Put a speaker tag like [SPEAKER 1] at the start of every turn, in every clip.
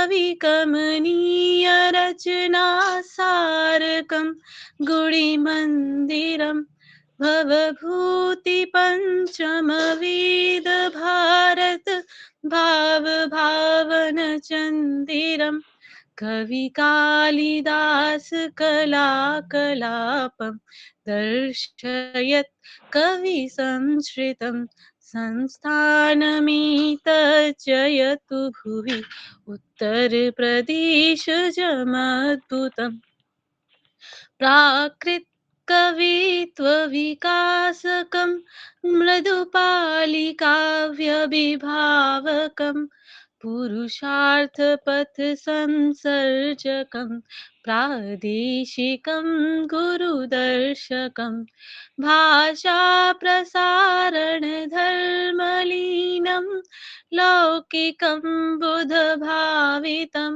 [SPEAKER 1] कविकमनीय रचना सारकं गुडिमन्दिरं भवभूति पञ्चमवेद भारत भाव भावन चन्दिरं कवि कालिदास कलाकलापं दर्शयत् कवि संश्रितं संस्थानमेतज्जयतु भुवि उत्तरप्रदेशजमद्भुतम् प्राकृतकवित्वविकासकं मृदुपालिकाव्यभिभावकं पुरुषार्थपथसंसर्जकं प्रादेशिकं गुरुदर्शकं भाषाप्रसारणधर्मलीनं लौकिकं बुधभावितं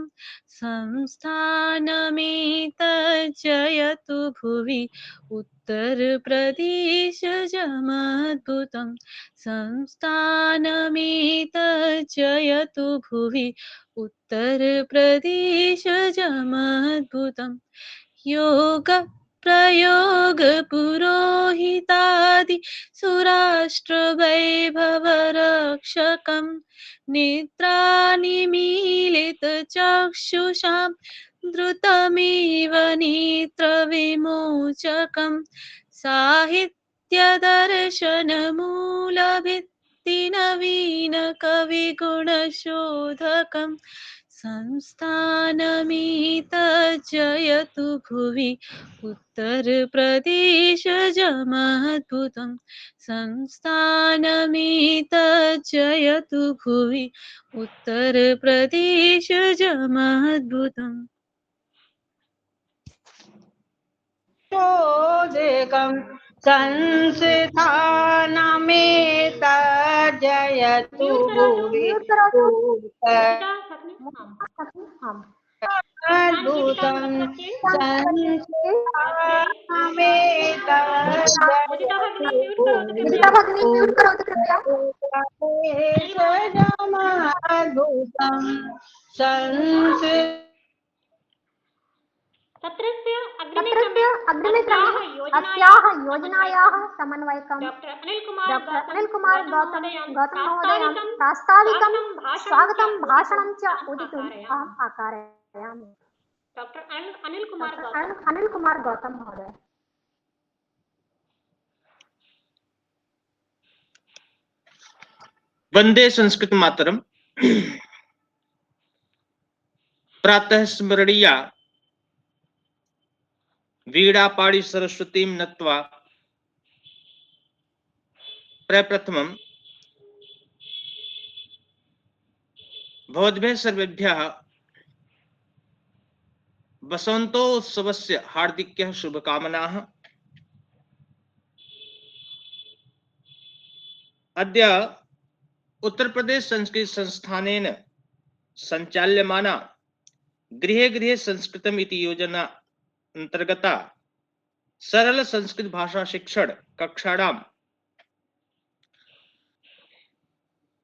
[SPEAKER 1] संस्थानमेतज्जयतु भुवि उत्तरप्रदेशजमद्भुतं संस्थानमेतज्जयतु भुवि उत्तरप्रदेशजमद्भुतं योग प्रयोग पुरोहितादि सुराष्ट्रवैभवरक्षकं नेत्रानिमीलितचक्षुषां द्रुतमेव नेत्रविमोचकं साहित्यदर्शनमूलभित्तिनवीनकविगुणशोधकं संस्थानमेतज्जयतु भुवि उत्तरप्रदेशजमद्भुतं संस्थानमेतज्जयतु भुवि उत्तरप्रदेशजमद्भुतम्
[SPEAKER 2] शोधकं संस्थानमेतज्जयतु भुवि अद्भुतं संस्थानमेतज्जयतु भुवि उत्तरप्रदेशजमद्भुतं
[SPEAKER 3] तत्रस्य अस्याः योजनायाः समन्वयकं डॉक्टर अनिल कुमार गौतम महोदयं प्रास्ताविकं स्वागतं भाषणं च उदितुम् अहम् आकारयामि। डॉक्टर अनिल कुमार गौतम महोदय।
[SPEAKER 4] वंदे संस्कृत मातरम। प्रातः स्मरणीया वीणापाणि सरस्वतीं नत्वा प्रप्रथमं भवद्भ्यः सर्वेभ्यः वसन्तोत्सवस्य हार्दिक्यः शुभकामनाः। अद्य उत्तर प्रदेश संस्कृत संस्थानेन संचाल्यमाना गृहे गृहे संस्कृतम् इति योजना अंतर्गता सरल संस्कृत भाषा शिक्षण कक्षाणां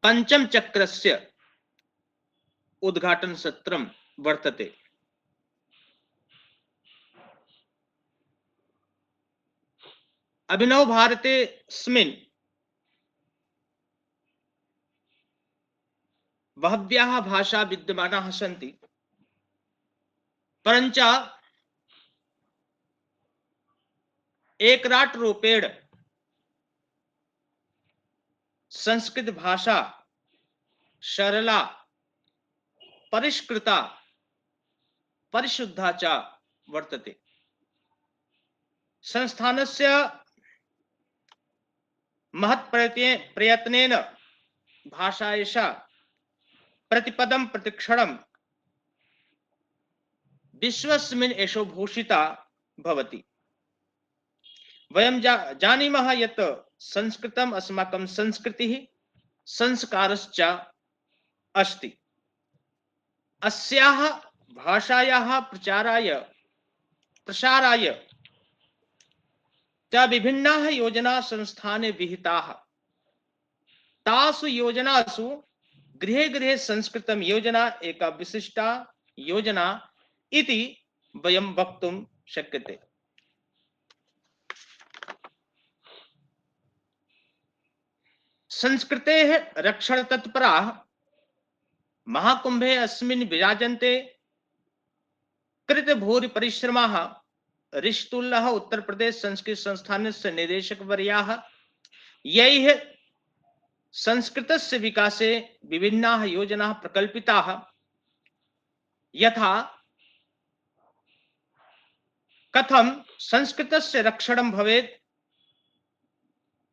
[SPEAKER 4] पंचम चक्रस्य उद्घाटन सत्रं वर्तते। अभिनव भारतेऽस्मिन् बह्व्याः भाषा विद्यमानाः सन्ति, परञ्च एकराट रूपेण संस्कृत भाषा सरला परिष्कृता परिशुद्धा च वर्तते। संस्थानस्य महत् प्रयत्नेन भाषा एषा प्रतिपदं प्रतिक्षणं विश्वस्मिन् यशोभूषिता भवति। वयं जानीमः यत् संस्कृतम् अस्माकं संस्कृतिः संस्कारश्च अस्ति। अस्याः भाषायाः प्रसाराय च विभिन्नाः योजनाः संस्थाने विहिताः। तासु योजनासु गृहे गृहे संस्कृतं योजना एका विशिष्टा योजना इति वयं वक्तुं शक्यते। संस्कृतेः रक्षणतत्पराः महाकुंभे अस्मिन् विराजन्ते कृतभूरि परिश्रमाः ऋषितुल्यः उत्तर प्रदेश संस्कृत संस्थानस्य निदेशकवर्याः यैः संस्कृतस्य विकासे विभिन्नाः योजनाः प्रकल्पिताः यथा कथं संस्कृतस्य रक्षणं भवेत्,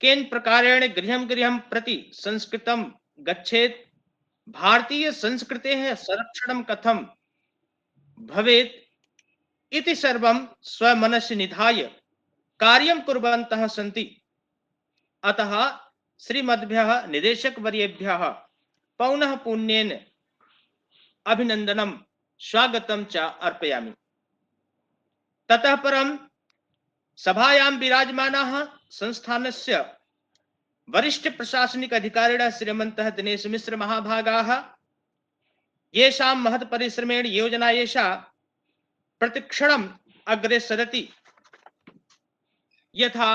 [SPEAKER 4] केन प्रकारेण गृहं गृहं प्रति संस्कृतं गच्छेत्, भारतीय संस्कृतेः संरक्षणं कथं भवेत् इति सर्वं स्वमनसि निधाय कार्यं कुर्वन्तः सन्ति। अतः श्रीमद्भ्यः निदेशकवर्येभ्यः पौनः पुन्येन अभिनन्दनं स्वागतं च अर्पयामि। ततः परं सभायां विराजमानाः संस्थानस्य वरिष्ठ प्रशासनिक अधिकारिणः श्रीमन्तः दिनेश मिश्र महाभागाः येषां महत् परिश्रमेण योजना एषा प्रतिक्षणम् अग्रे सरति, यथा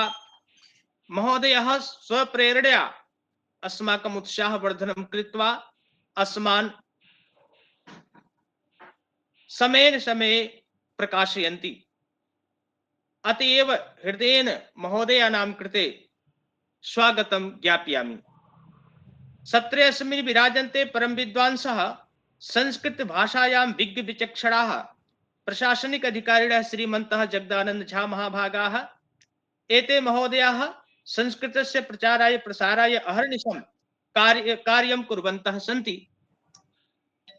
[SPEAKER 4] महोदयः स्वप्रेरणया अस्माकम् उत्साहवर्धनं कृत्वा अस्मान् समयेन समये प्रकाशयन्ति। अतएव हृदयेन महोदयानां कृते स्वागतं ज्ञापयामि। सत्रे अस्मिन् विराजन्ते परम विद्वांसः संस्कृत भाषायां विज्ञ विचक्षणाः प्रशासनिक अधिकारिणः श्रीमन्तः जगदानंद झा महाभागाः। एते महोदयाः संस्कृतस्य प्रचाराय प्रसाराय अहर्निशं कार्यं कुर्वन्तः सन्ति।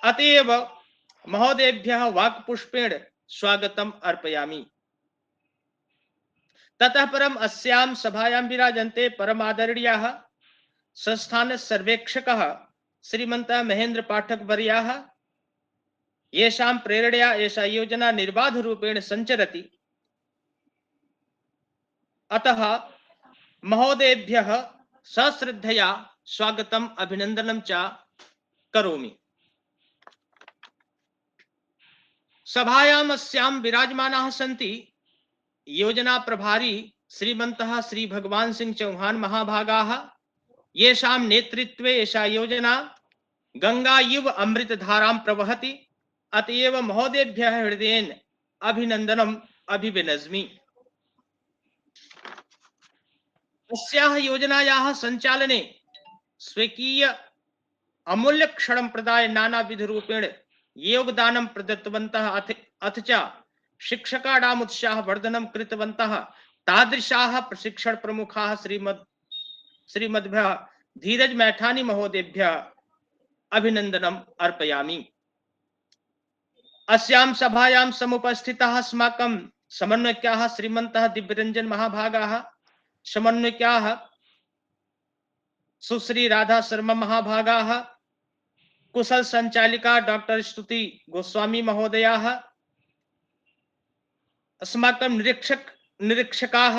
[SPEAKER 4] अतएव महोदयेभ्यः वाक्पुष्पेण स्वागतम् अर्पयामि। ततः परम् अस्यां सभायां विराजन्ते परमादरणीयाः संस्थान सर्वेक्षकः श्रीमन्तः महेंद्र पाठक वर्याः येषां प्रेरणया एषा योजना निर्बाध रूपेण संचरति। अतः महोदयेभ्यः सश्रद्धया स्वागतम् अभिनन्दनं च करोमि। सभायाम् अस्यां विराजमानाः सन्ति योजना प्रभारी श्रीमन्तः श्री भगवान सिंह चौहान महाभागाः, येषां नेतृत्वे एषा योजना गंगा इव अमृत धारां प्रवहति। अतएव महोदयेभ्यः हृदयेन अभिनन्दनम् अभिविनज्मि। अस्याः योजनायाः सञ्चालने स्वकीय अमूल्य क्षणं प्रदाय नानाविध रूपेण योगदानं प्रदत्तवन्तः अथ च शिक्षकाणाम् उत्साहवर्धनं कृतवन्तः तादृशाः प्रशिक्षण प्रमुखाः श्रीमद्भ्यः धीरज मैठानी महोदयेभ्यः अभिनन्दनम् अर्पयामि। अस्यां सभायां समुपस्थिताः अस्माकं समन्वयकाः श्रीमन्तः दिव्यरंजन महाभागाः, समन्वयकाः सुश्री राधा शर्मा महाभागाः, कुशल संचालिका डॉक्टर स्तुति गोस्वामी महोदयाः, अस्माकं निरीक्षकाः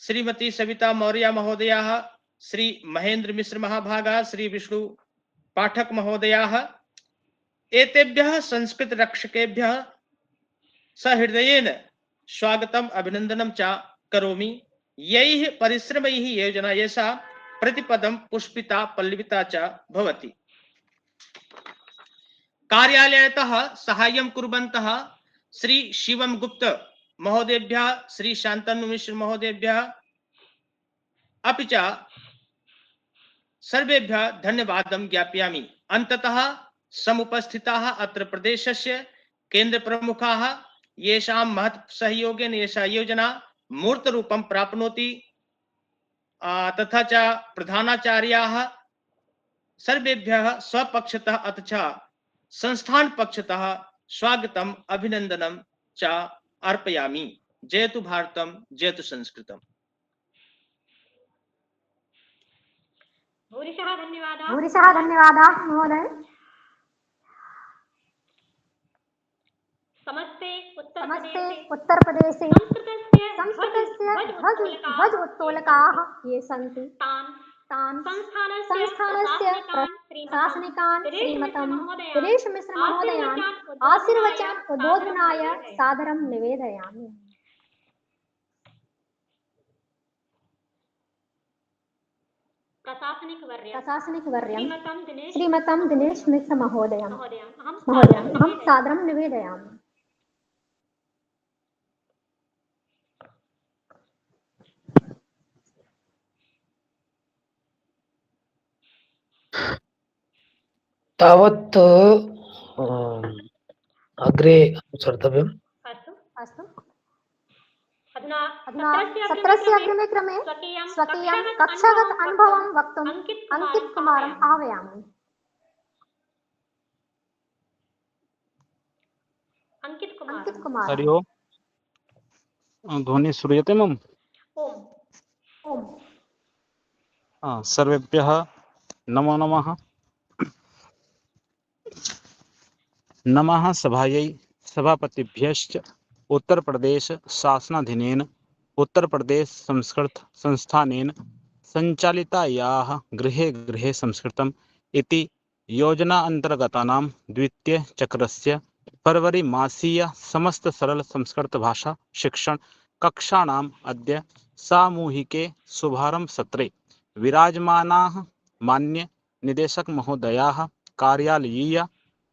[SPEAKER 4] श्रीमती सविता मौर्य महोदयाः, श्री महेंद्र मिश्र महाभागाः, श्री विष्णु पाठक महोदयाः। एतेभ्यः संस्कृत रक्षकेभ्यः सहृदयेन स्वागतम् अभिनन्दनं च करोमि। यैः परिश्रमैः योजना एषा प्रतिपदं पुष्पिता पल्लविता च भवति। कार्यालयतः साहाय्यं कुर्वन्तः श्री शिवम गुप्त महोदयेभ्यः, श्री शान्तनु मिश्र महोदयेभ्यः अपि च सर्वेभ्यः धन्यवादं ज्ञापयामि। अन्ततः समुपस्थिताः अत्र प्रदेशस्य केन्द्र प्रमुखाः, येषां महत् सहयोगेन एषा योजना मूर्तरूपं प्राप्नोति, तथा च प्रधानाचार्याः सर्वेभ्यः स्वपक्षतः अथ च संस्थान पक्षतः स्वागतम् अभिनन्दनं च अर्पयामि। जयतु भारतम्, जयतु संस्कृतम्।
[SPEAKER 3] भूरिशः धन्यवादाः महोदय। समस्ते उत्तर प्रदेशे संस्कृतस्य ध्वज उत्तोलकाः ये सन्ति तान् संस्थानस्य प्रशासनिकान् श्रीमतं दिनेश मिश्र महोदयान् आशीर्वचन उद्बोधनाय सादरं निवेदयामि। प्रशासनिक वर्यं श्रीमतं दिनेश मिश्र महोदयं अहं सादरं निवेदयामि।
[SPEAKER 5] तावत् अग्रे अनुसर्तव्यम्।
[SPEAKER 3] अस्तु। अधुना सत्रस्य अग्रिमे क्रमे स्वकीयं कक्षागत अनुभवं वक्तुम् अंकित कुमारम् आह्वयामि। अंकित कुमार।
[SPEAKER 6] हरि ओम्। ध्वनि श्रूयते मम?
[SPEAKER 3] ओम।
[SPEAKER 6] सर्वेभ्यः नमो नमः। नमः सभायै सभापतिभ्यश्च उत्तर प्रदेश शासनाधीनेन उत्तर प्रदेश संस्कृत संस्थानेन संचालितायाः गृहे गृहे संस्कृतम् इति योजना अंतर्गतानां द्वितीय चक्रस्य फरवरी मासीय समस्त सरल संस्कृत भाषा शिक्षण कक्षाणाम् अद्य सामूहिके शुभारंभ सत्रे विराजमानाः मान्य निदेशक महोदयाः कार्यालयीय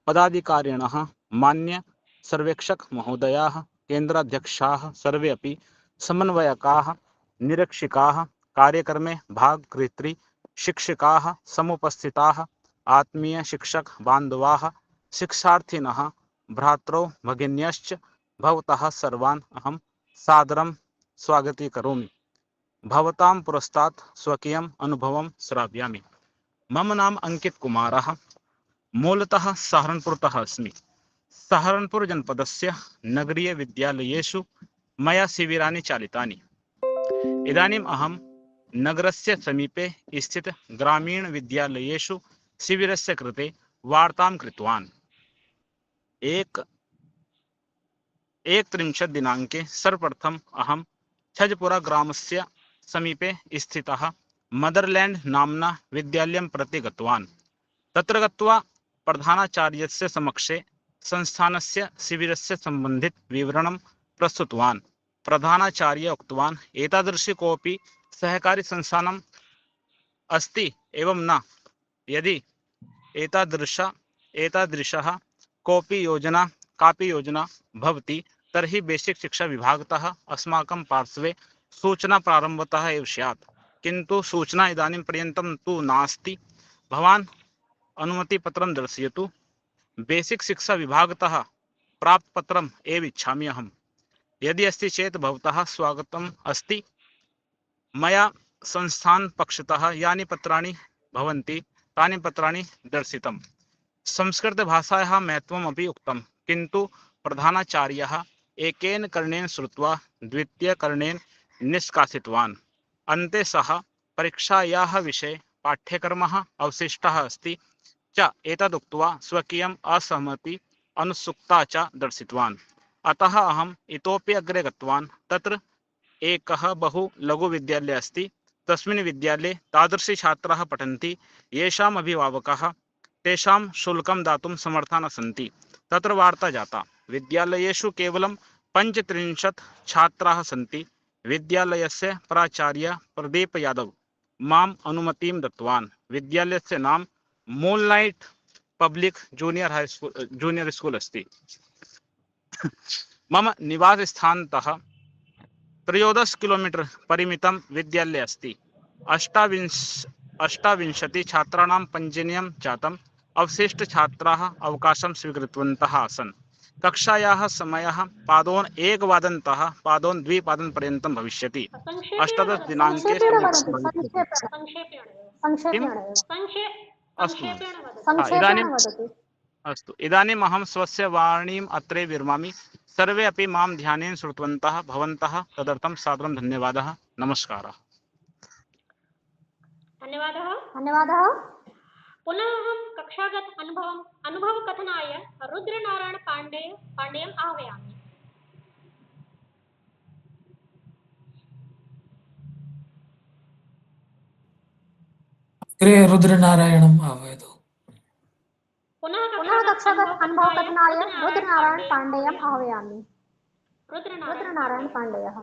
[SPEAKER 6] पदाधिकारिणः मान्य सर्वेक्षक महोदयाः केन्द्राध्यक्षाः सर्वे अपि समन्वयकाः निरीक्षकाः कार्यक्रमे भागगृहीत्री शिक्षकाः समुपस्थिताः आत्मीय शिक्षक बान्धवाः शिक्षार्थिनः भ्रातरौ भगिन्यश्च भवतः सर्वान् अहं सादरं स्वागतीकरोमि। भवतां पुरस्तात् स्वकीयम् अनुभवं श्रावयामि। मम नाम अंकित कुमारः। मूलतः सहारनपुरतः अस्मि। सहारनपुर जनपदस्य नगरीय विद्यालयेषु मया शिबिराणि चालितानि। इदानीम् अहं नगरस्य समीपे स्थित ग्रामीण विद्यालयेषु शिबिरस्य कृते वार्तां कृतवान्। 31 दिनाङ्के सर्वप्रथमम् अहं छजपुरा ग्रामस्य समीपे स्थितः मदरलैंड नाम्ना विद्यालयं प्रति गतवान्। तत्र गत्वा प्रधानाचार्यस्य समक्षे संस्थानस्य शिबिरस्य सम्बन्धित विवरणं प्रस्तुतवान्। प्रधानाचार्य उक्तवान्, एतादृशी कोऽपि सहकारी संस्थानम् अस्ति एवं न। यदि एतादृशः कापि योजना भवति तर्हि बेसिक शिक्षा विभागतः अस्माकं पार्श्वे सूचना प्रारम्भतः एव स्यात्, किन्तु सूचना इदानीं पर्यन्तं तु नास्ति। भवान् अनुमतिपत्रं दर्शयतु। बेसिक शिक्षा विभागतः प्राप्त पत्रम् एव इच्छामि अहम्। यदि अस्ति चेत् भवतः स्वागतम् अस्ति। मया संस्थान पक्षतः यानि पत्राणि भवन्ति तानि पत्राणि दर्शितम्। संस्कृतभाषायाः महत्त्वम् अपि उक्तं, किन्तु प्रधानाचार्यः एकेन कर्णेन श्रुत्वा द्वितीयकर्णेन निष्कासितवान्। अन्ते सः परीक्षायाः विषये पाठ्यक्रमः अवशिष्टः अस्ति च एतदुक्त्वा स्वकीयम् असहमति अनुत्सुकता च दर्शितवान्। अतः अहम् इतोपि अग्रे गतवान्। तत्र एकः बहु लघु विद्यालयः अस्ति। तस्मिन् विद्यालये तादृशी छात्राः पठन्ति येषाम् अभिभावकाः तेषां शुल्कं दातुं समर्थाः न सन्ति। तत्र वार्ता जाता। विद्यालयेषु केवलं 35 छात्राः सन्ति। विद्यालयस्य प्राचार्य प्रदीप यादव माम् अनुमतिं दत्तवान्। विद्यालयस्य नाम मूनलाइट पब्लिक जूनियर स्कूल अस्ति। मम निवासस्थानतः 13 किलोमीटर परिमितं विद्यालय अस्ति। 28 छात्राणां पञ्जीयनं जातम्। अवशिष्टछात्राः अवकाशं स्वीकृतवन्तः आसन्। कक्षायाः समयः पादोन 1 वादनतः पादोन 2 वादनपर्यन्तं भविष्यति। 18 दिनाङ्के अस्तु। इदानीम् अहं स्वस्य वाणीम् अत्रे विरमामि। सर्वे अपि मां ध्यानेन श्रुतवन्तः भवन्तः तदर्थं सादरं धन्यवादः। नमस्कारः।
[SPEAKER 3] धन्यवादः।
[SPEAKER 7] पुनः अहं कक्षागत अनुभवकथनाय रुद्रनारायण पाण्डेयम् आह्वयामि।
[SPEAKER 5] अग्रे रुद्रनारायणम् आह्वयतु।
[SPEAKER 3] पुनः कक्षागत अनुभवकथनाय रुद्रनारायण पाण्डेयम् आह्वयामि। रुद्रनारायण पाण्डेयः।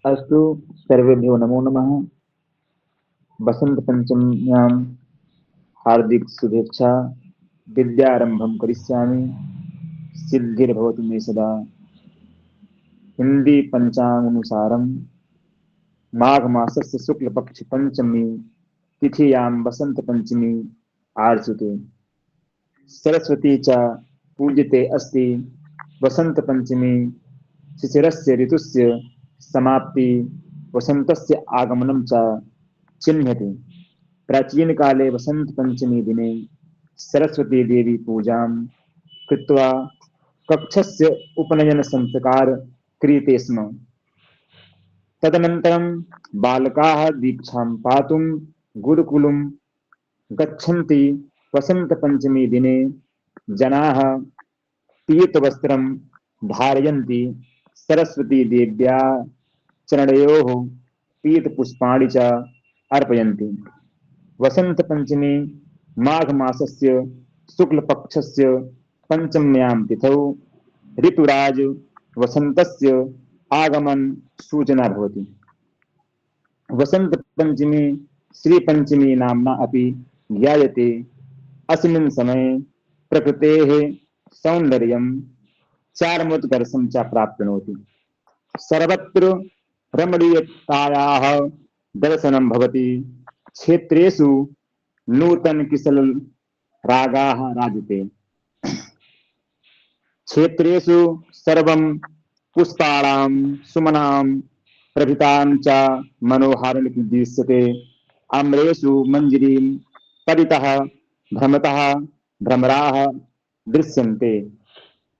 [SPEAKER 8] अस्तु, सर्वेभ्यो नमो नमः। वसंत पंचम्यां हार्दिक शुभेच्छा। विद्यारंभं करिष्यामि, सिद्धिर्भवतु मे सदा। हिंदी पंचांगानुसारं माघ मासस्य शुक्ल पक्ष पंचमी तिथियां वसंत पंचमी आर्चते। सरस्वती च पूज्यते अस्ति। वसंत पंचमी शिशिरस्य ऋतुस्य समाप्ति वसंतस्य आगमनं च चिह्नति। प्राचीन काले वसंत पंचमी दिने सरस्वती देवी पूजां कृत्वा कक्षस्य उपनयन संस्कार क्रियते स्म। तदनन्तरं बालकाः दीक्षां पातुं गुरुकुलं गच्छन्ति। वसंत पंचमी दिने जनाः पीतवस्त्रं धारयन्ति। सरस्वती देव्या चरणयोः पीतपुष्पाणि च अर्पयन्ति। वसंत पंचमी माघ मासस्य शुक्लपक्षस्य पंचम्यां तिथौ ऋतुराज वसन्तस्य आगमन सूचना भवति। वसंत पंचमी श्री पंचमी नाम्ना अपि ज्ञायते। अस्मिन् समये प्रकृतेः सौन्दर्यं चारुमोत्कर्षं च प्राप्नोति। सर्वत्र रमणीयतायाः दर्शनं भवति। क्षेत्रेषु नूतन किशल रागाः राजते। क्षेत्रेषु सर्वं पुष्पाणां सुमनां प्रभितां च मनोहारिणी दृश्यते। आम्रेषु मंजरीं परितः भ्रमतः भ्रमराः दृश्यन्ते।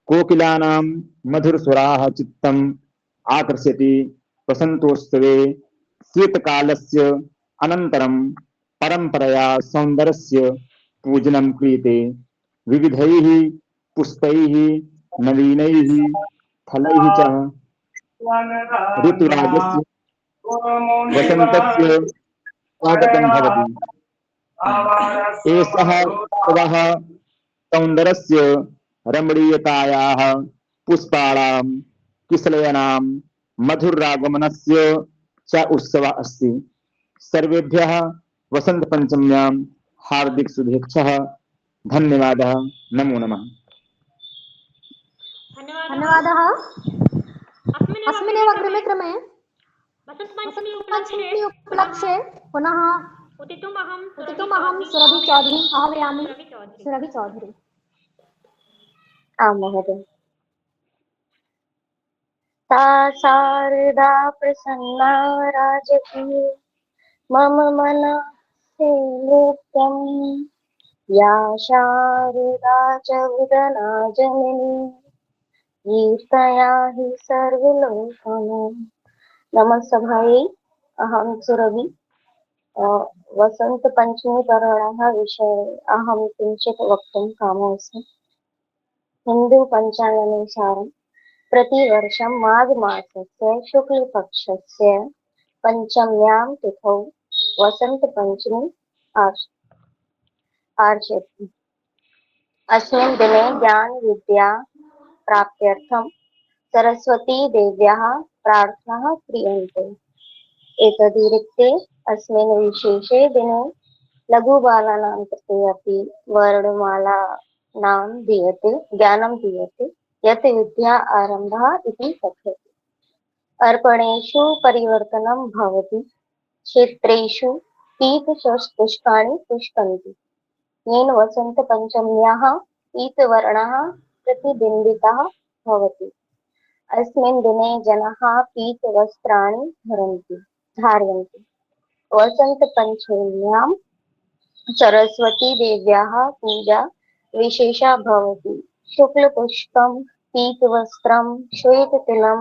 [SPEAKER 8] कोकिलानां मधुरस्वराः चित्तम् आकर्षयति। वसन्तोत्सवे शीतकालस्य अनन्तरं परम्परया सौन्दर्यस्य पूजनं क्रियते। विविधैः पुष्पैः नवीनैः फलैः च ऋतुराजस्य वसन्तस्य स्वागतं भवति। एषः उत्सवः सौन्दर्यस्य रमणीयतायाः पुष्पाणां किशलयानां मधुरागमनस्य च उत्सवः अस्ति। सर्वेभ्यः वसंत पंचम्यां हार्दिक शुभेच्छाः। धन्यवादः। नमो नमः।
[SPEAKER 3] धन्यवादः। अस्मिन्नेव अग्रिमे क्रमे
[SPEAKER 7] वसन्तपञ्चमी
[SPEAKER 3] वसन्तपञ्चमी उपलक्ष्ये पुनः
[SPEAKER 7] उदितुमहं
[SPEAKER 3] सुरभि चौधरी आह्वयामि। सुरभि चौधरी।
[SPEAKER 9] आं महोदय। सा शारदा प्रसन्ना राजति मम मनसि नित्यम्। या शारदा च वदना जननी कीर्तया हि सर्वलोकानां। नमस्सभायै, अहं सुरभि। वसंत पंचमी पर्वणः विषये अहं किञ्चित् वक्तुं कामोऽस्मि। हिन्दू पञ्चाङ्गानुसारं प्रतिवर्षं माघ मासस्य शुक्लपक्षस्य पंचम्यां तिथौ वसंत पंचमी आचर्यते। अस्मिन् दिने ज्ञान विद्या प्राप्त्यर्थं सरस्वती देव्याः प्रार्थनाः क्रियन्ते। एतदतिरिक्ते अस्मिन् विशेषे दिने लघुबालानां कृते अपि वर्णमालानां ज्ञानं दीयते, यत् विद्या आरम्भः इति कथ्यते। अर्पणेषु परिवर्तनं भवति। क्षेत्रेषु पीतपुष्पाणि पुष्पन्ति, येन वसन्तपञ्चम्याः पीतवर्णः प्रतिबिम्बितः भवति। अस्मिन् दिने जनाः पीतवस्त्राणि धारयन्ति। वसन्तपञ्चम्यां सरस्वतीदेव्याः पूजा विशेषा भवति। शुक्लपुष्पं, पीतवस्त्रं, श्वेततिलं,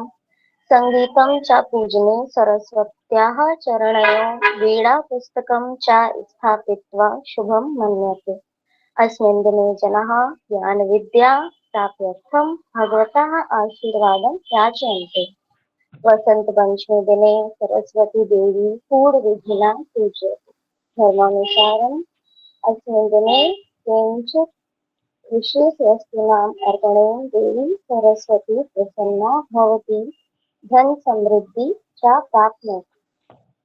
[SPEAKER 9] सङ्गीतं च पूजने सरस्वत्याः चरणयोः वीणापुस्तकं च स्थापयित्वा शुभं मन्यते। अस्मिन् दिने जनाः ज्ञानविद्या प्राप्त्यर्थं भगवतः आशीर्वादं याचन्ते। वसन्तपञ्चमी दिने सरस्वती देवी पूर्वविधिना पूज्यते। धर्मानुसारम् अस्मिन् दिने किंचित् विशेषवस्तूनाम् अर्पणेन देवी सरस्वती प्रसन्ना भवति, धन समृद्धि च प्राप्नोति।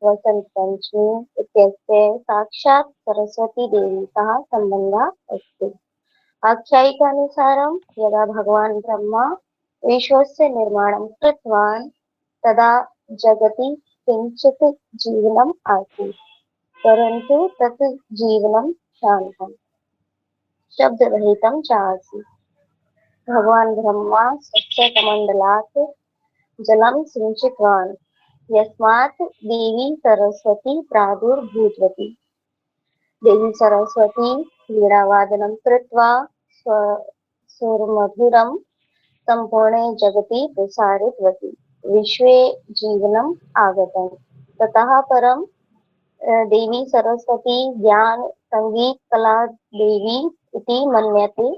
[SPEAKER 9] वसंत पंचमी इत्यस्य साक्षात् सरस्वती देवीतः सम्बन्धः अस्ति। आख्यायिकानुसारं यदा भगवान् ब्रह्मा विश्वस्य निर्माणं कृतवान् तदा जगति किञ्चित् जीवनम् आसीत्, परन्तु तत् जीवनं शान्तं, शब्दरहितं च आसीत्। भगवान् ब्रह्मा स्वस्य कमण्डलात् जलं सिञ्चितवान्, यस्मात् देवी सरस्वती प्रादुर्भूतवती। देवी सरस्वती वीणावादनं कृत्वा सुरमधुरं सम्पूर्णे जगति प्रसारितवती। विश्वे जीवनम् आगतम्। ततः परं देवी सरस्वती ज्ञान संगीत कला देवी इति मन्यते।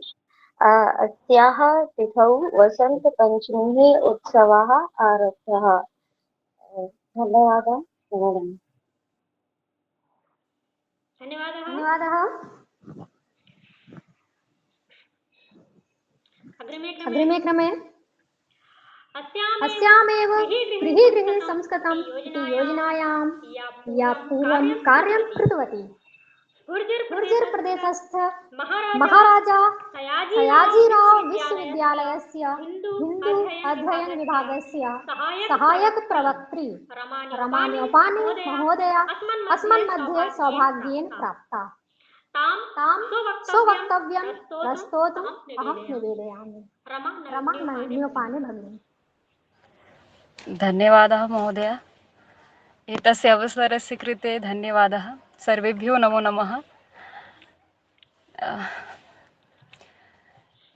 [SPEAKER 9] अस्याः तिथौ वसंत पंचमीः उत्सवः आरब्धः। धन्यवादः।
[SPEAKER 7] धन्यवादः।
[SPEAKER 3] धन्यवादः। अग्रिमे क्रमे अस्यामेव गृहे संस्कृतम् इति योजनायां या पूर्वं कार्यं कृतवती। गुर्जर प्रदेशस्थ महाराजा सयाजीराव विश्वविद्यालयस्य हिंदू अध्ययन विभागस्य सहायक प्रवक्त्री रमान्योपानि महोदया अस्मन् मध्ये सौभाग्येन प्राप्ता। तां स्ववक्तव्यं प्रस्तोतुम् अहं निवेदयामि। रमान्योपानि भगिनी।
[SPEAKER 10] धन्यवादः महोदय। एतस्य अवसरस्य कृते धन्यवादः। सर्वेभ्यो नमो नमः।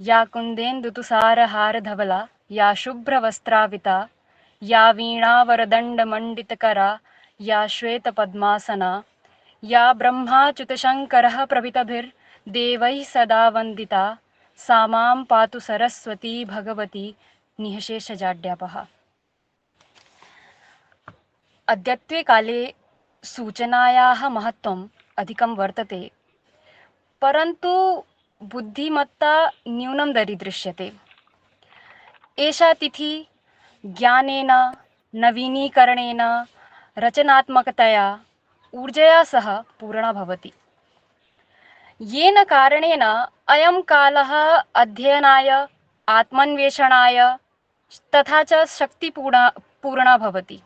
[SPEAKER 10] या कुन्देन्दुतुषारहारधवला, या शुभ्रवस्त्राविता, या वीणावरदण्डमण्डितकरा, या श्वेतपद्मासना, या ब्रह्माच्युतशङ्करः प्रभृतिभिर्देवैः सदा वन्दिता, सा मां पातु सरस्वती भगवती निःशेषजाड्यापः। अद्यत्वे काले सूचनायाः महत्त्वम् अधिकं वर्तते, परन्तु बुद्धिमत्ता न्यूनं दरीदृश्यते। एषा तिथि ज्ञानेन, नवीनीकरणेन, रचनात्मकतया, ऊर्जया सह पूर्णा भवति। येन कारणेन अयं कालः अध्ययनाय, आत्मान्वेषणाय तथा च शक्तिपूर्णा भवति।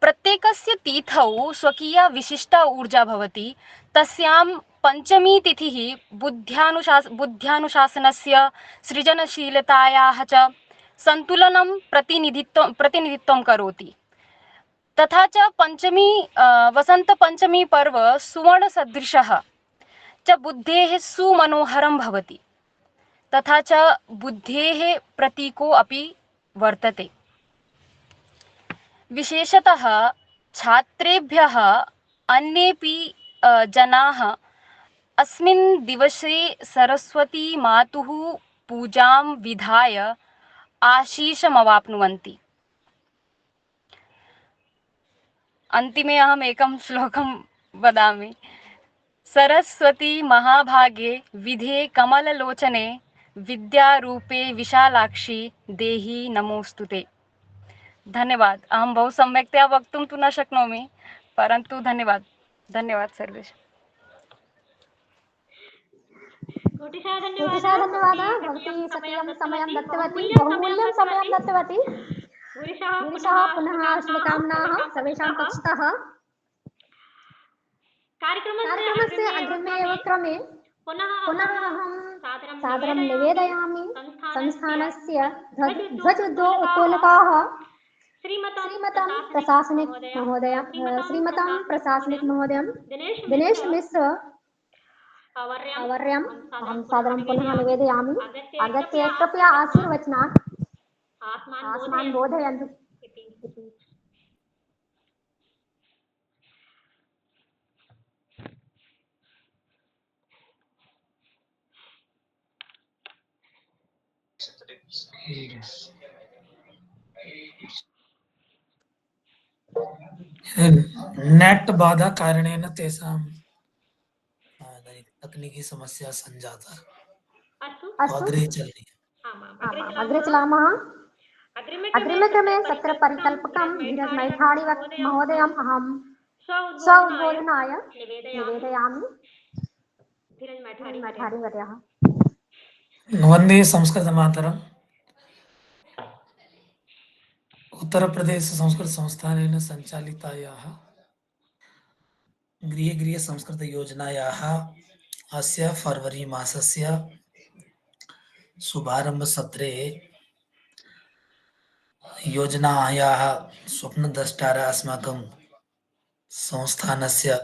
[SPEAKER 10] प्रत्येकस्य तिथौ स्वकीया विशिष्टा ऊर्जा भवति। तस्यां पंचमी तिथिः बुद्ध्यानुशासनस्य, सृजनशीलतायाः च संतुलनं प्रतिनिधित्वं करोति। तथा च पंचमी वसंत पंचमी पर्व सुवर्णसदृशः च बुद्धेः सुमनोहरं भवति। तथा च बुद्धेः प्रतीको अपि वर्तते। विशेषतः छात्रेभ्यः अन्येपि जनाः अस्मिन् दिवसे सरस्वती मातुः पूजां विधाय आशीषमवाप्नुवन्ति। अन्तिमे अहम् एकं श्लोकं वदामि। सरस्वती महाभागे विधे कमललोचने, विद्यारूपे विशालाक्षी देहि नमोस्तुते। धन्यवाद। अहं बहु सम्यक्तया वक्तुं तु न शक्नोमि, परन्तु धन्यवाद सर्वेषां।
[SPEAKER 7] कोटिशः
[SPEAKER 3] धन्यवादः। भवती सत्यं समयं दत्तवती, बहुमूल्यं समयं दत्तवती। गिरिशः पुनः शुभकामनाः सर्वेषां पक्षतः। कार्यक्रमस्य अग्रिमे एव क्रमे पुनः अहं सादरं निवेदयामि संस्थानस्य ध्वजोत्तोलकाः श्रीमतं प्रशासनिक महोदयं दिनेश मिश्र वर्यम् अहं सादरं पुनः निवेदयामि। आगत्य कृपया आशीर्वचनात् आस्मान् बोधयन्तु इति।
[SPEAKER 5] नेट् बाधा कारणेन तेषां तकनीकी समस्या संजाता,
[SPEAKER 7] अस्तु
[SPEAKER 5] तो
[SPEAKER 3] अस्तु
[SPEAKER 5] अग्रे चलनी है।
[SPEAKER 7] आमाम्
[SPEAKER 3] आमाम् अग्रे चलामः। अग्रिमक्रमे सत्रपरिकल्पकं धीरज मैथाडी महोदयम् अहं स्व उद्बोधनाय निवेदयामि।
[SPEAKER 7] धीरज
[SPEAKER 3] धीरज
[SPEAKER 7] मैठारी
[SPEAKER 3] मैथाडी वर्यः।
[SPEAKER 5] वंदे संस्कृत मातरम। उत्तर प्रदेश संस्कृत संस्थानेन संचालितायाः गृह संस्कृत योजनायाः अस्य फरवरी मासस्य शुभारंभ सत्रे योजनायाः स्वप्नद्रष्टारः अस्माकं संस्थानस्य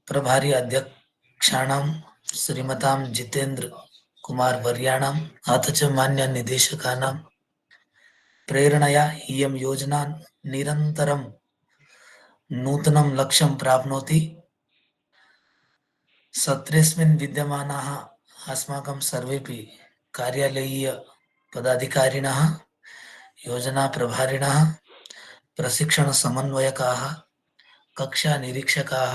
[SPEAKER 5] प्रभारी अध्यक्षाणां श्रीमतां जितेन्द्र कुमार वर्याणाम् अथ च मान्य निदेशकानां प्रेरणया इयं योजना निरन्तरं नूतनं लक्ष्यं प्राप्नोति। सत्रेऽस्मिन् विद्यमानाः अस्माकं सर्वेपि कार्यालयीय पदाधिकारिणः, योजना प्रभारिणः, प्रशिक्षण समन्वयकाः, कक्षा निरीक्षकाः,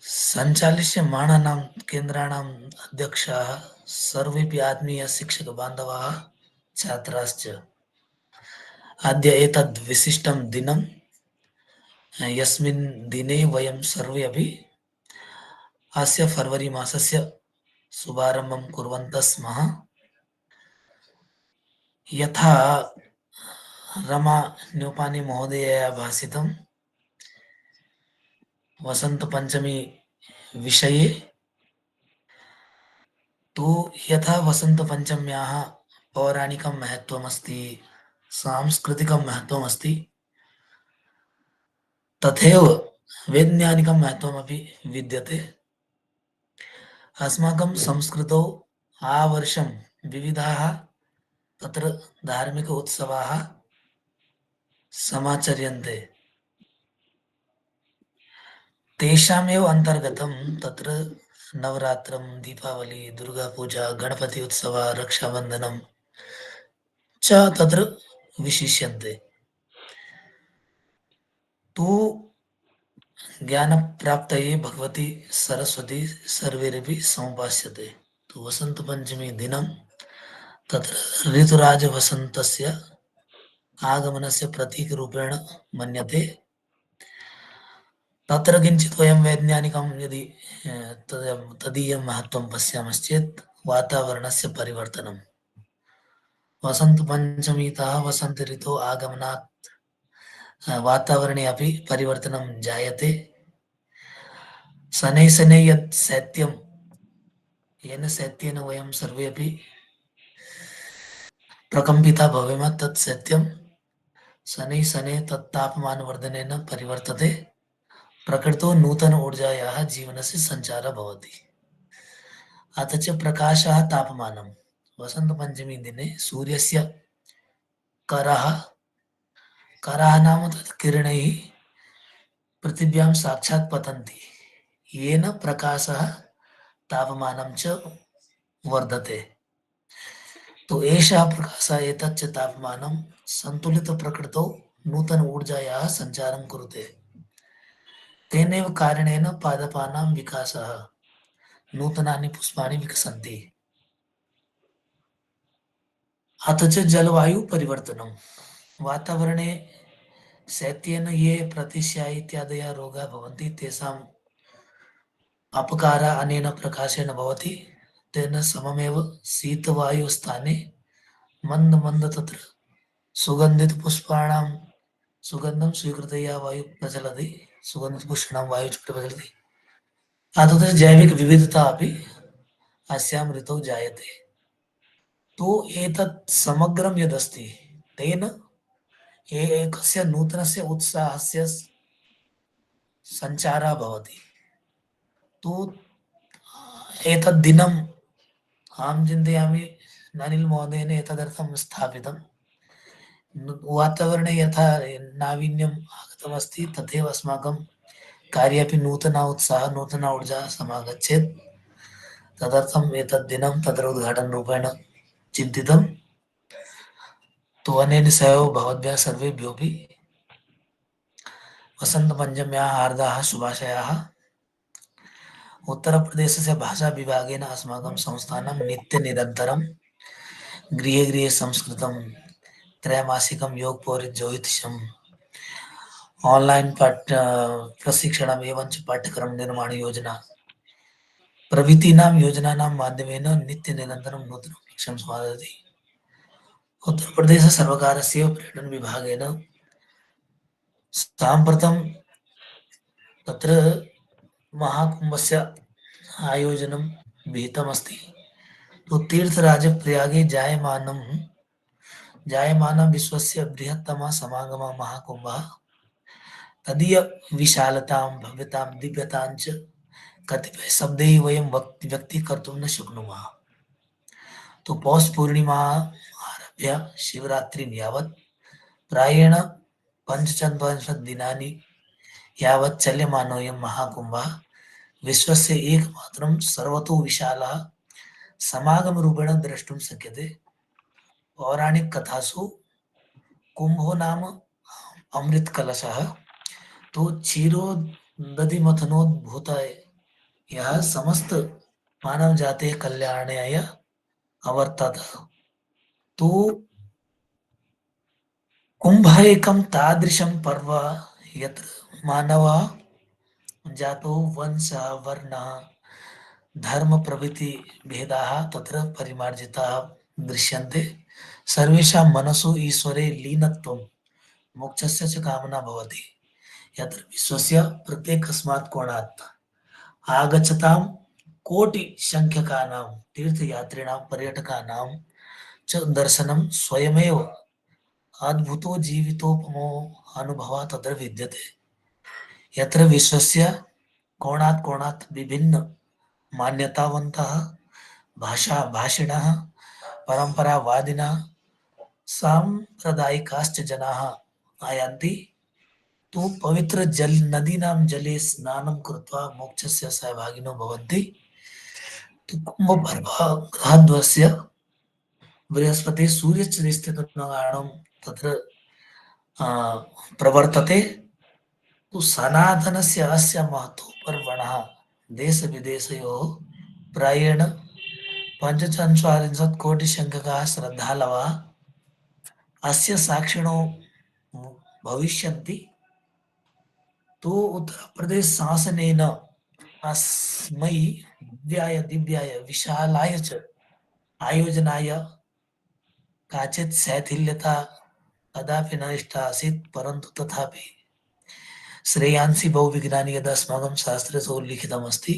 [SPEAKER 5] सञ्चालिष्यमाणानां केन्द्राणाम् अध्यक्षाः, सर्वेपि आत्मीय शिक्षक बान्धवाः, छात्राश्च अद्य एतद् विशिष्टं दिनं यस्मिन् दिने वयं सर्वे अपि अस्य फरवरी मासस्य शुभारम्भं कुर्वन्तः स्मः। यथा रमा न्योपानी महोदयया भाषितं वसंत पंचमी विषये, तो यथा वसंत पंचम्याः पौराणिकं महत्त्वमस्ति, सांस्कृतिकं महत्त्वमस्ति, तथैव वैज्ञानिकं महत्त्वमपि विद्यते। अस्माकं संस्कृतौ आवर्षं विविधाः तत्र धार्मिक उत्सवाः समाचर्यन्ते। तेषामेव अन्तर्गतं तत्र नवरात्रं, दीपावली, दुर्गा पूजा, गणपति उत्सव, रक्षाबन्धनं च तत्र विशिष्यन्ते। तो ज्ञानप्राप्तये भगवती सरस्वती सर्वैरपि समुपास्यते। तो वसंत पंचमी दिनं तत्र ऋतुराज वसन्तस्य आगमनस्य प्रतीकरूपेण मन्यते। तत्र किञ्चित् वयं वैज्ञानिकं यदि तदीयं महत्त्वं पश्यामश्चेत् वातावरणस्य परिवर्तनं, वसन्तपञ्चमीतः वसन्त ऋतोः आगमनात् वातावरणे अपि परिवर्तनं जायते। शनैः शनैः यत् शैत्यं, येन शैत्येन वयं सर्वे अपि प्रकम्पिता भवेम, तत् शैत्यं शनैः शनैः तत् तापमानवर्धनेन परिवर्तते। प्रकृतौ नूतन ऊर्जायाः जीवनस्य सञ्चारः भवति। अथ च प्रकाशः तापमानं, वसन्तपञ्चमी दिने सूर्यस्य करः नाम तत् किरणैः पृथिव्यां साक्षात् पतन्ति, येन प्रकाशः तापमानं च वर्धते। तो एषः प्रकाशः एतच्च तापमानं सन्तुलितप्रकृतौ नूतन ऊर्जायाः सञ्चारं कुरुते। तेनैव कारणेन पादपानां विकासः, नूतनानि पुष्पाणि विकसन्ति। अथ च जलवायु परिवर्तनं, वातावरणे शैत्येन ये प्रतिश्याय इत्यादयः रोगाः भवन्ति, तेषाम् अपकारः अनेन प्रकाशेन भवति। तेन सममेव शीतवायुस्थाने मंद मंद तत्र सुगन्धित पुष्पाणां सुगन्धं स्वीकृत्य वायु प्रचलति, सुगन्धित पुष्पाणां वायु प्रचलति। अतः जैविक विविधता अपि अस्यां ऋतौ जायते। तो एतत् समग्रं यदस्ति तेन एकस्य नूतनस्य उत्साहस्य सञ्चारः भवति। तो एतद् दिनम् अहं चिन्तयामि अनिल महोदयेन एतदर्थं स्थापितं। वातावरणे यथा नावीन्यम् आगतमस्ति तथैव अस्माकं कार्ये अपि नूतना उत्साहः, नूतना ऊर्जा समागच्छेत्। तदर्थम् एतद् दिनं तत्र उद्घाटनरूपेण चिन्तितं। तो अनेन सह भवद्भ्यः सर्वेभ्योऽपि वसन्तपञ्चम्याः हार्दाः शुभाशयाः। उत्तरप्रदेशस्य भाषा विभागेन अस्माकं संस्थानं नित्यनिरन्तरं गृहे गृहे संस्कृतं त्रैमासिकं योगपौरिज्योतिषम् ऑनलाइन प्रशिक्षणम् एवञ्च पाठ्यक्रम निर्माण योजना प्रभृतीनां योजनानां माध्यमेन नित्यनिरन्तरं नूतनं लक्ष्यं समादति। उत्तरप्रदेशसर्वकारस्य पर्यटन विभागेन साम्प्रतं तत्र महाकुम्भस्य आयोजनं विहितमस्ति। तो तीर्थराजप्रयागे जायमानं विश्वस्य बृहत्तमः समागमः महाकुम्भः तदीय विशालतां भव्यतां दिव्यतां च कतिपय शब्दैः वयं व्यक्तीकर्तुं न शक्नुमः। तो पौष पूर्णिमा आरभ्य शिवरात्रिं यावत् प्रायेण 45 दिनानि यावत् चल्यमानोऽयं महाकुम्भः विश्वस्य एकमात्रं सर्वतो विशालः समागमरूपेण द्रष्टुं शक्यते। पौराणिककथासु कुम्भो नाम अमृतकलशः तो क्षीरोदधिमथनोद्भूताय यः समस्त मानव जाते कल्याणाय अवर्तत। तो कुंभ एकं तादृशं पर्व यत्र मानवः जातो वंशः वर्णः धर्म प्रभृति भेदाः तत्र परिमार्जिताः दृश्यन्ते। सर्वेषां मनसो ईश्वरे लीनत्वं मोक्षस्य च कामना भवति। यत्र विश्वस्य प्रत्येकस्मात् कोणात् आगच्छतां कोटिसंख्यकानां तीर्थयात्रिणां पर्यटकानां च दर्शनं स्वयमेव अद्भुतो जीवितोपमो अनुभवः तत्र विद्यते। यत्र विश्वस्य कोणात् विभिन्न मान्यतावन्तः भाषिणः परम्परावादिनः सांप्रदायिकाश्च जनाः आयान्ति। तो पवित्र जल नदीनां जले स्नानं कृत्वा मोक्षस्य सहभागिनो भवन्ति। तो कुम्भपर्व ग्रहद्वयस्य बृहस्पति सूर्यस्थितिनगाणं तत्र प्रवर्तते। तो सनातनस्य अस्य महतो पर्वणः देशविदेशयोः प्रायेण 45 कोटिसंख्यकाः श्रद्धालवः अस्य साक्षिणो भविष्यन्ति। तो उत्तर प्रदेश शासनेन अस्मै दिव्याय विशालाय च आयोजनाय काचित् शैथिल्यता कदापि न इष्टा आसीत्, परन्तु तथापि श्रेयांसि बहुविज्ञानि यदा अस्माकं शास्त्रेषु उल्लिखितमस्ति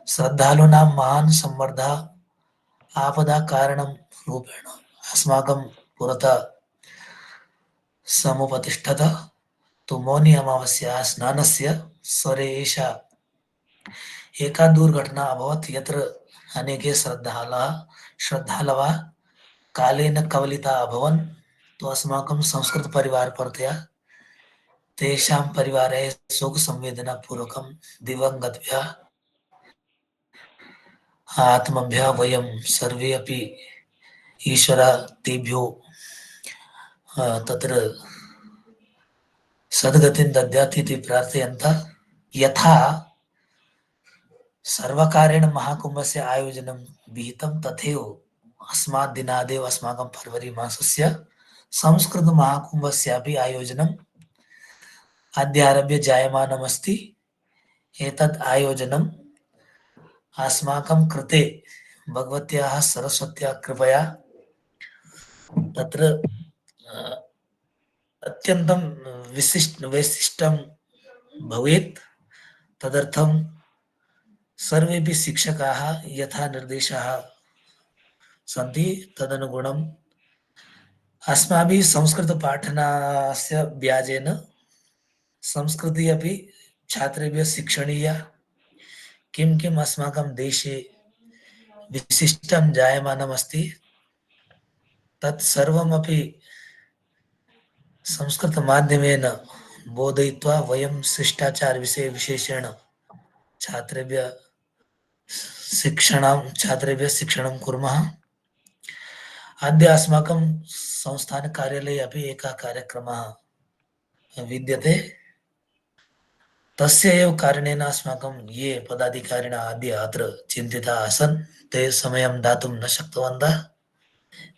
[SPEAKER 5] श्रद्धालूनां महान् सम्मर्दः आपदा कारणं रूपेण अस्माकं पुरतः समुपतिष्ठत। तो मौनी अमावस्या स्नानस्य स्वरे एषा एका दुर्घटना अभवत् यत्र अनेके श्रद्धालवः कालेन कवलिता अभवन्। तो अस्माकं संस्कृत परिवार परतया तेषां परिवारे शोकसंवेदना पूर्वकं दिवङ्गतेभ्यः आत्मभ्यः वयं सर्वे अपि ईश्वर तेभ्यो तत्र सद्गतिं दद्यात् इति प्रार्थयन्तः। यथा सर्वकारेण महाकुम्भस्य आयोजनं विहितं तथैव अस्मात् दिनादेव अस्माकं फरवरी मासस्य संस्कृत महाकुम्भस्यापि आयोजनम् अद्यारभ्य जायमानमस्ति। एतत् आयोजनम् अस्माकं कृते भगवत्याः सरस्वत्याः कृपया तत्र अत्यन्तं वैशिष्टं भवेत्। तदर्थं सर्वेपि शिक्षकाः यथा निर्देशाः सन्ति तदनुगुणम् अस्माभिः संस्कृतपाठनस्य व्याजेन संस्कृतिः अपि छात्रेभ्यः शिक्षणीया। किं अस्माकं देशे विशिष्टं जायमानमस्ति तत् सर्वमपि संस्कृतमाध्यमेन बोधयित्वा वयं शिष्टाचारविषये विशेषेण छात्रेभ्यः शिक्षणं कुर्मः। अद्य अस्माकं संस्थानकार्यालये अपि एकः कार्यक्रमः विद्यते। तस्य एव कारणेन अस्माकं ये पदाधिकारिणः अद्य अत्र चिन्तिताः आसन् ते समयं दातुं न शक्तवन्तः।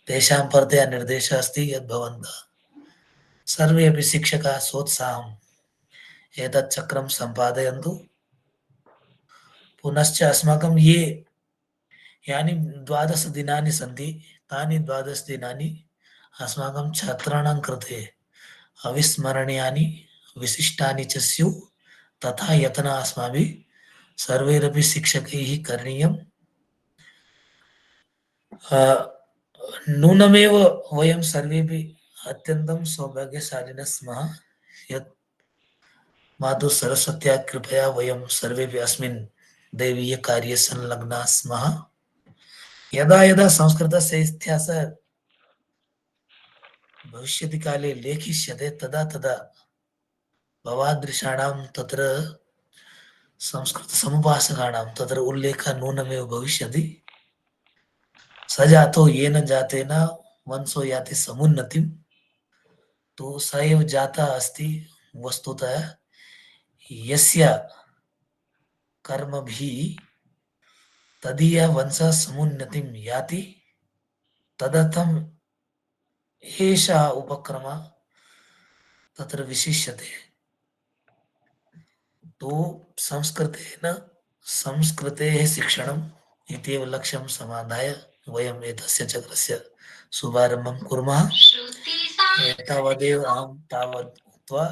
[SPEAKER 5] तेषां प्रति निर्देशः अस्ति यत् भवन्तः सर्वे अपि शिक्षकाः सोत्साहम् एतत् चक्रं सम्पादयन्तु। पुनश्च अस्माकं यानि 12 दिनानि सन्ति तानि 12 दिनानि अस्माकं छात्राणां कृते अविस्मरणीयानि विशिष्टानि च स्युः। तथा यत्नः अस्माभिः सर्वैरपि शिक्षकैः करणीयम्। नूनमेव वयं सर्वेपि अत्यन्तं सौभाग्यशालिनः स्मः यत् मातु सरस्वत्याः कृपया वयं सर्वेपि अस्मिन् दैवीयकार्ये संलग्नाः स्मः। यदा यदा संस्कृतस्य इतिहासः भविष्यति काले लेखिष्यते तदा तदा भवादृशाणां तत्र संस्कृतसमुपासकानां तत्र उल्लेखः नूनमेव भविष्यति। स जातो येन जातेन वंशो याति समुन्नतिं, तो स एव जाता अस्ति वस्तुतः यस्य कर्मभिः तदीय वंशः समुन्नतिं याति। तदर्थम् एषः उपक्रमः तत्र विशिष्यते। तो संस्कृतेः शिक्षणम् इत्येव लक्ष्यं समाधाय वयम् एतस्य चक्रस्य शुभारम्भं कुर्मः। एतावदेव अहं तावत् उक्त्वा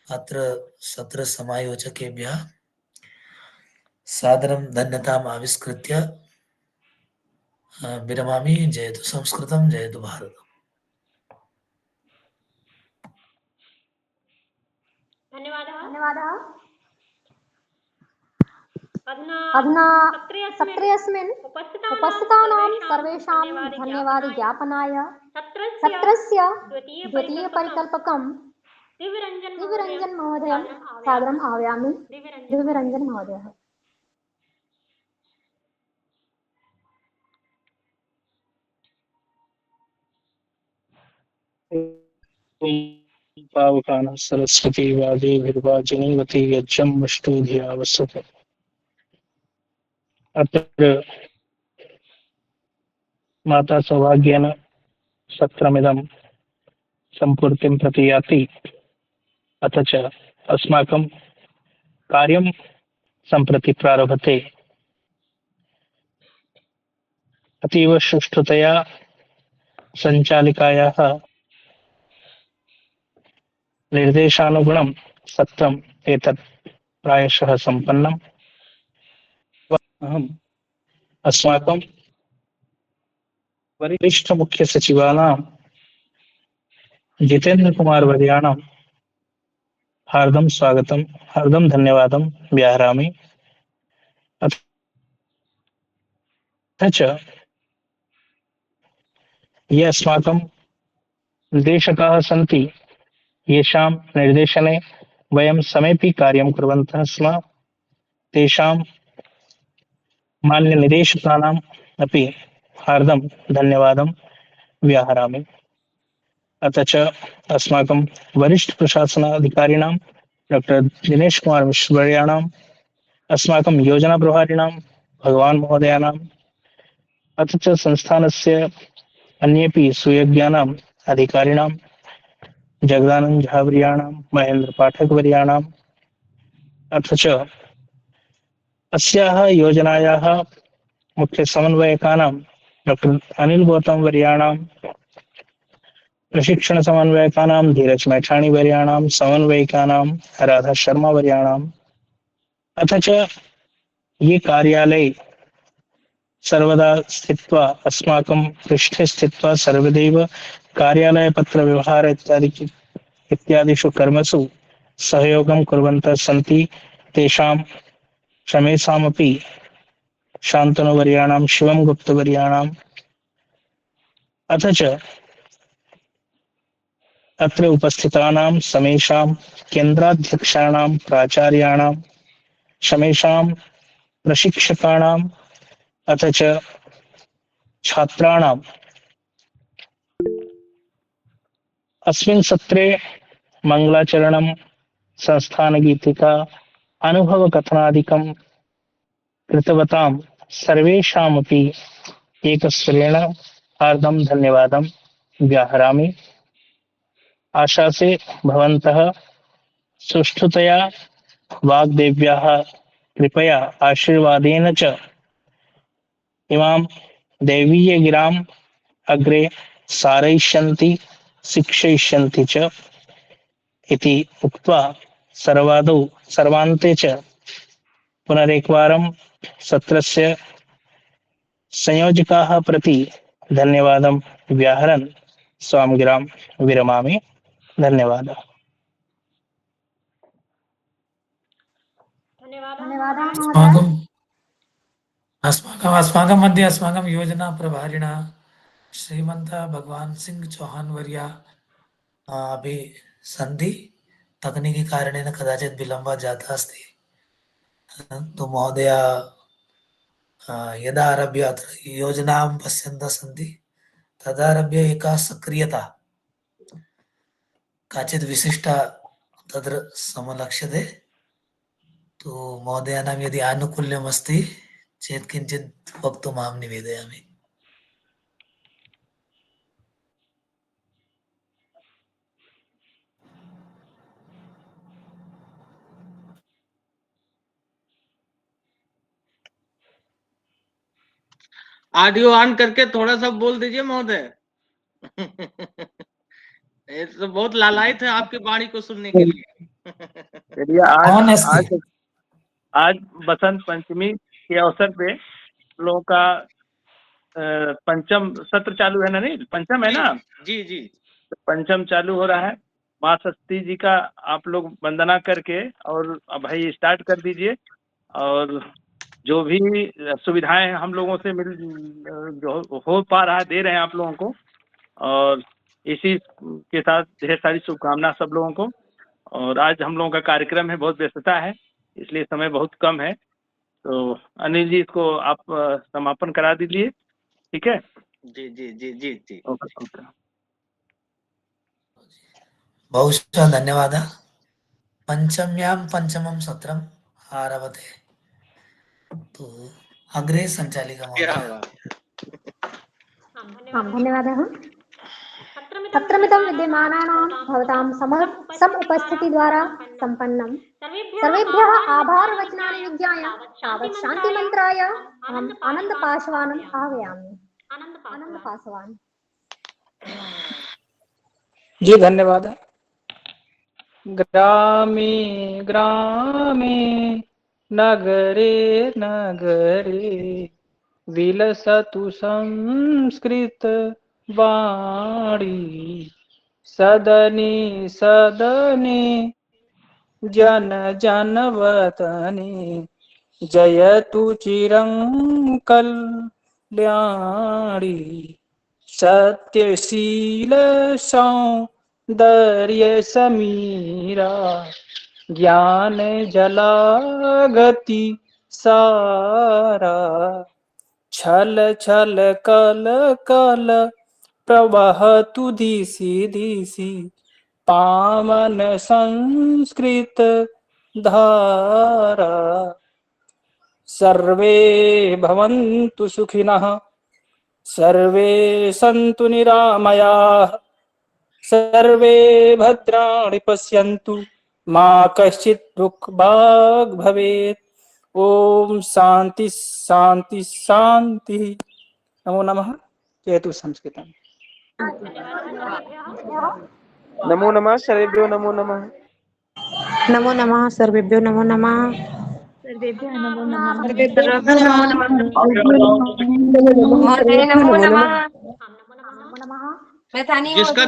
[SPEAKER 5] अत्र सत्रसमायोजकेभ्यः सादरं धन्यताम् आविष्कृत्य विरमामि। जयतु संस्कृतं, जयतु भारतम्।
[SPEAKER 3] धन्यवादः। अधुना सत्रे अस्मिन् उपस्थितानां सर्वेषां धन्यवादज्ञापनाय सत्रस्य द्वितीयपरिकल्पकं दिव्यरञ्जन महोदयं सादरम् आह्वयामि। दिव्यरञ्जन महोदयः।
[SPEAKER 11] पावकानः सरस्वती वाजेभिर्वाजिनीवती यज्ञं वष्टोधिया वसते। अत्र माता सौभाग्येन सत्रमिदं सम्पूर्तिं प्रति याति। अथ च अस्माकं कार्यं सम्प्रति प्रारभते। अतीव सुष्ठुतया सञ्चालिकायाः निर्देशानुगुणं सत्रम् एतत् प्रायशः सम्पन्नम्। अहम् अस्माकं वरिष्ठ मुख्य सचिवानां जितेन्द्र कुमार वर्याणां हार्दं स्वागतं, हार्दं धन्यवादं व्याहरामि। अथ च ये अस्माकं निर्देशकाः सन्ति येषां निर्देशने वयं समेपि कार्यं कुर्वन्तः स्म, तेषां मान्यनिदेशकानाम् अपि हार्दं धन्यवादं व्याहरामि। अथ च अस्माकं वरिष्ठ प्रशासनाधिकारिणां डॉक्टर दिनेश कुमार मिश्रवर्याणाम्, अस्माकं योजना प्रभारिणां भगवान् महोदयानाम्, अथ च संस्थानस्य अन्येपि सुयोग्यानाम् अधिकारिणां जगदानंद झा वर्याणां, महेंद्र पाठक वर्याणाम्, अथ च अस्याः योजनायाः मुख्य समन्वयकानां डॉक्टर अनिल गौतम वर्याणां, प्रशिक्षण समन्वयकानां धीरज मैठाणी वर्याणां, समन्वयिकानां राधा शर्मा वर्याणाम्, अथ च ये कार्यालये सर्वदा स्थित्वा अस्माकं पृष्ठे स्थित्वा सर्वदैव कार्यालयपत्र व्यवहार इत्यादिषु कर्मसु सहयोगं कुर्वन्तः सन्ति, तेषां शमेषामपि शान्तनुवर्याणां, शिवं गुप्तवर्याणाम्, अथ च अत्र उपस्थितानां समेषां केन्द्राध्यक्षाणां, प्राचार्याणां, समेषां प्रशिक्षकाणाम्, अथ च छात्राणाम् अस्मिन् सत्रे मङ्गलाचरणं संस्थानगीतिका अनुभवकथनादिकं कृतवतां सर्वेषामपि एकस्वरेण हार्दं धन्यवादं व्याहरामि। आशा से भवन्तः सुष्ठुतया वाग्देव्याः कृपया आशीर्वादेन च इमां दैवीयगिराम् अग्रे सारयिष्यन्ति शिक्षयिष्यन्ति च इति उक्त्वा सर्वान्ते च पुनरेकवारं सत्रस्य संयोजकाः प्रति धन्यवादं व्याहरन् स्वामगिरां विरमामि। धन्यवादः।
[SPEAKER 3] धन्यवादः महोदय।
[SPEAKER 5] अस्माकं मध्ये अस्माकं योजना प्रभारिणः श्रीमन्तः भगवान सिंह चौहान वर्या अपि सन्ति। तकनीकी कारणेन कदाचित् विलम्बः जातः अस्ति। तो महोदय यदा आरभ्य अत्र योजनां पश्यन्तः सन्ति तदारभ्य एका सक्रियता काचित् विशिष्टा तत्र समलक्ष्यते। तो महोदयानां यदि आनुकूल्यमस्ति चेत् किञ्चित् वक्तुम् अहं निवेदयामि।
[SPEAKER 4] ऑडियो ऑन करके थोड़ा सा बोल दीजिए महोदय। ये तो बहुत लालायित है आपकी वाणी को सुनने के लिए।
[SPEAKER 12] चलिए आज बसंत पंचमी के अवसर पे लोगों का पंचम सत्र चालू है ना, नहीं पंचम है ना?
[SPEAKER 4] जी जी
[SPEAKER 12] पंचम चालू हो रहा है। माँ सस्ती जी का आप लोग वंदना करके और भाई स्टार्ट कर दीजिए। और जो भी सुविधाएं हम लोगों से जो हो पा रहा है दे रहे हैं आप लोगों को। और इसी के साथ ढेर सारी शुभकामना सब लोगों को। और आज हम लोगों का कार्यक्रम है, बहुत व्यस्तता है इसलिए समय बहुत कम है। तो अनिल जी इसको आप समापन करा दीजिए, ठीक है?
[SPEAKER 4] जी जी जी जी जी
[SPEAKER 12] ओके।
[SPEAKER 5] बहुशः धन्यवादः। पंचम्यां पंचमं सत्रम् आरभते। तो अग्रे संचालिका महोदय।
[SPEAKER 3] धन्यवादः। सत्रमिदं विद्यमानानां भवतां समुपस्थितिद्वारा सम्पन्नं सर्वेभ्यः आभारवचनानि विज्ञाय तावत् शान्तिमन्त्राय अहम् आनन्दपाशवानम् आह्वयामि। आनन्दपाशवान्।
[SPEAKER 13] जी धन्यवाद। ग्रामे ग्रामे नगरे नगरे विलसतु संस्कृत वाणी। सदने सदने जन जन वतने जयतु चिरं कल्याणी। सत्यशील सौंदर्य समीरा ज्ञान जलागति सारा। छल छल कल कल प्रवहतु दिशि दिशि पावन संस्कृत धारा। सर्वे भवन्तु सुखिनः सर्वे सन्तु निरामयाः सर्वे भद्राणि पश्यन्तु मा कश्चित् दुःखभाग् भवेत्। ओम शांति शांति शांति। नमो नमः। केतु संस्कृतम्।
[SPEAKER 12] नमो नमः सर्वेभ्यो नमो नमः।
[SPEAKER 14] नमो नमः सर्वेभ्यो नमो नमः।
[SPEAKER 1] सर्वेभ्यों नमो नमः।
[SPEAKER 10] महोदय नमो नमः।
[SPEAKER 3] नमो नमः।
[SPEAKER 10] मैं थानी
[SPEAKER 4] जिसका